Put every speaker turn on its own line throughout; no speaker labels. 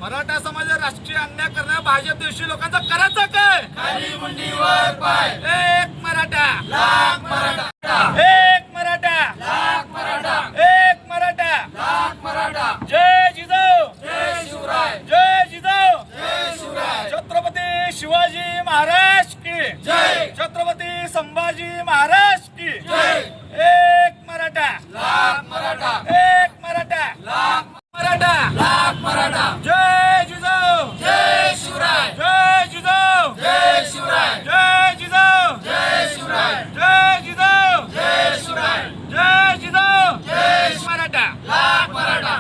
मराठा समाज राष्ट्रीय अन्याय करणाऱ्या भाजपद्वेषी लोकांचा करायचा काय? खाली मुंडीवर पाय. एक मराठा लाख मराठा, एक मराठा लाख मराठा, एक मराठा लाख मराठा. जय जिजाऊ, जय शिवराय, जय जिजाऊ, जय शिवराय. छत्रपती शिवाजी महाराज की जय, छत्रपती संभाजी महाराज की जय. एक मराठा लाख मराठा, एक मराठा लाख मराठा, लाख मराठा. जय जिजाऊ, जय शिवराय, जय जिजाऊ, जय शिवराय, जय जिजाऊ, जय शिवराय, जय जिजाऊ, जय शिवराय, जय जिजाऊ, जय मराठा लाख मराठा.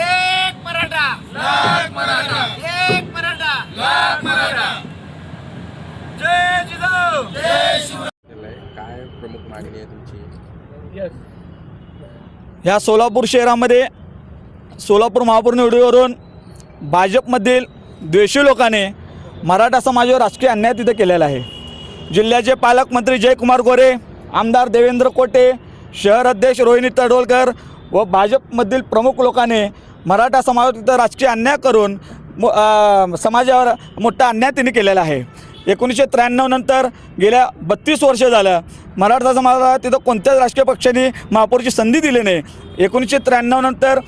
एक मराठा लाख मराठा, एक मराठा लाख मराठा. जय जिजाऊ, जय शिवराय.
काय प्रमुख मागणी आहे तुमची?
ह्या सोलापूर शहरामध्ये सोलापूर महापौर निवडीवरून भाजपमधील द्वेषी लोकांनी मराठा समाजावर राजकीय अन्याय तिथे केलेला आहे. जिल्ह्याचे पालकमंत्री जयकुमार गोरे, आमदार देवेंद्र कोटे, शहर अध्यक्ष रोहिणी तडवलकर व भाजपमधील प्रमुख लोकांनी मराठा समाजावर तिथं राजकीय अन्याय करून समाजावर मोठा अन्याय त्यांनी केलेला आहे. 1993 नंतर गेल्या 32 वर्ष झालं मराठा समाजाला तिथं कोणत्याच राजकीय पक्षांनी महापौरची संधी दिली नाही. 1993 नंतर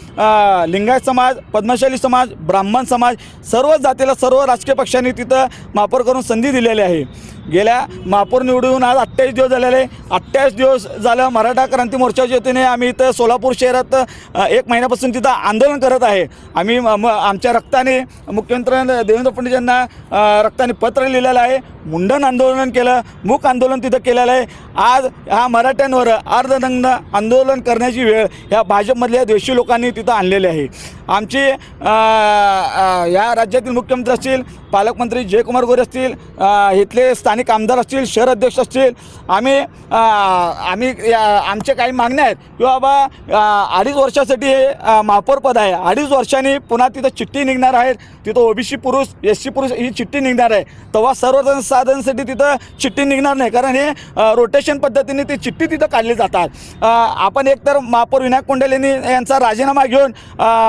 लिंगायत समाज, पद्मशाली समाज, ब्राह्मण समाज सर्व जातीला सर्व राजकीय पक्षांनी तिथं महापौर करून संधी दिलेली आहे. गेल्या महापौर निवडून आज 28 दिवस झालेले. 28 दिवस झालं मराठा क्रांती मोर्चाच्या वतीने आम्ही इथं सोलापूर शहरात 1 महिन्यापासून तिथं आंदोलन करत आहे. आम्ही आमच्या रक्ताने मुख्यमंत्री देवेंद्र फडणवीस यांना रक्ताने पत्र लिहिलेलं आहे. मुंडन आंदोलन केलं, मूक आंदोलन तिथं केलेलं आहे. आज ह्या मराठ्यांवर अर्धदंड आंदोलन करण्याची वेळ ह्या भाजपमधल्या द्वेषी लोकांनी तिथं आणलेली आहे. आमची या राज्यातील मुख्यमंत्री असतील, पालकमंत्री जयकुमार गोरे असतील, इथले स्थानिक आमदार असतील, शहर अध्यक्ष असतील, आम्ही आमचे काही मागण्या आहेत की बाबा 2.5 वर्षासाठी महापौर पद आहे. 2.5 वर्षांनी पुन्हा तिथं चिठ्ठी निघणार आहे. तिथं ओबीसी पुरुष, एससी पुरुष ही चिठ्ठी निघणार आहे. तेव्हा सर्व साधनांसाठी तिथं चिठ्ठी निघणार नाही, कारण हे रोटेशन पद्धतीने ती चिठ्ठी तिथं काढली जातात. आपण एकतर महापौर विनायक कोंडेले यांचा राजीनामा घेऊन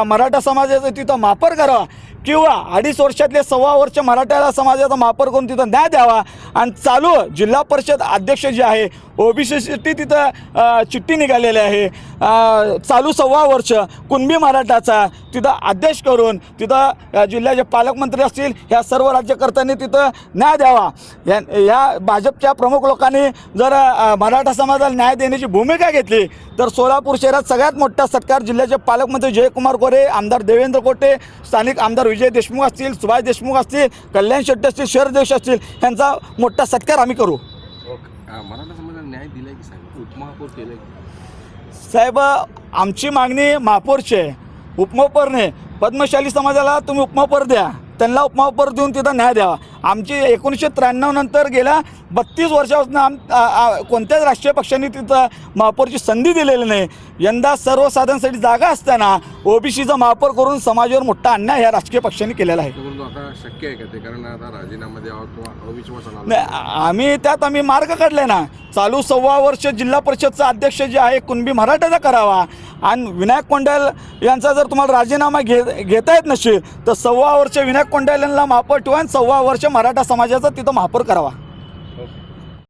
मराठा समाजाचं तिथं महापौर करावा किंवा 2.5 वर्षातले 1.25 वर्ष मराठा समाजाचा महापौर करून तिथं न्याय द्यावा. आणि चालू जिल्हा परिषद अध्यक्ष जे आहे ओबीसीसाठी तिथं चिठ्ठी निघालेली आहे. चालू 1.25 वर्ष कुणबी मराठाचा तिथं अध्यक्ष करून तिथं जिल्ह्याचे पालकमंत्री असतील, ह्या सर्व राज्यकर्त्यांनी तिथं न्याय द्यावा. या भाजपच्या प्रमुख लोकांनी जर मराठा समाजाला न्याय देण्याची भूमिका घेतली तर सोलापूर शहरात सगळ्यात मोठा सत्कार जिल्ह्याचे पालकमंत्री जयकुमार गोरे, आमदार देवेंद्र कोटे, स्थानिक आमदार विजय देशमुख असतील, सुभाष देशमुख असतील, कल्याण शेट्टी असतील, शहर अध्यक्ष असतील, यांचा मोठा सत्कार आम्ही करू.
मराठा समाजाला न्याय दिलाय की साहेब? उपमहापौर केलंय
साहेब? आमची मागणी महापौरची आहे, उपमहापौर नाही. पद्मशाली समाजाला तुम्ही उपमहापौर द्या, त्यांना उपमहापौर देऊन तिथं न्याय द्यावा. आमची 1993 नंतर गेल्या 32 वर्षापासून कोणत्याच राष्ट्रीय पक्षांनी तिथं महापौरची संधी दिलेली नाही. यंदा सर्वसाधारणसाठी जागा असताना ओबीसीचा महापौर करून समाजावर मोठा अन्याय ह्या राजकीय पक्षांनी केलेला आहे.
परंतु आता शक्य आहे का ते, कारण आता राजीनामा द्यावा किंवा अविश्वास आणावा?
नाही, आम्ही मार्ग काढले ना. चालू 1.25 वर्ष जिल्हा परिषदचा अध्यक्ष जे आहे कुणबी मराठाचा करावा आणि विनायक कोंडल यांचा जर तुम्हाला राजीनामा घेता येत नसेल तर 1.25 वर्ष विनायक कोंडल यांना महापौर ठेवा आणि 1.25 वर्ष मराठा समाजाचा तिथं महापौर करावा.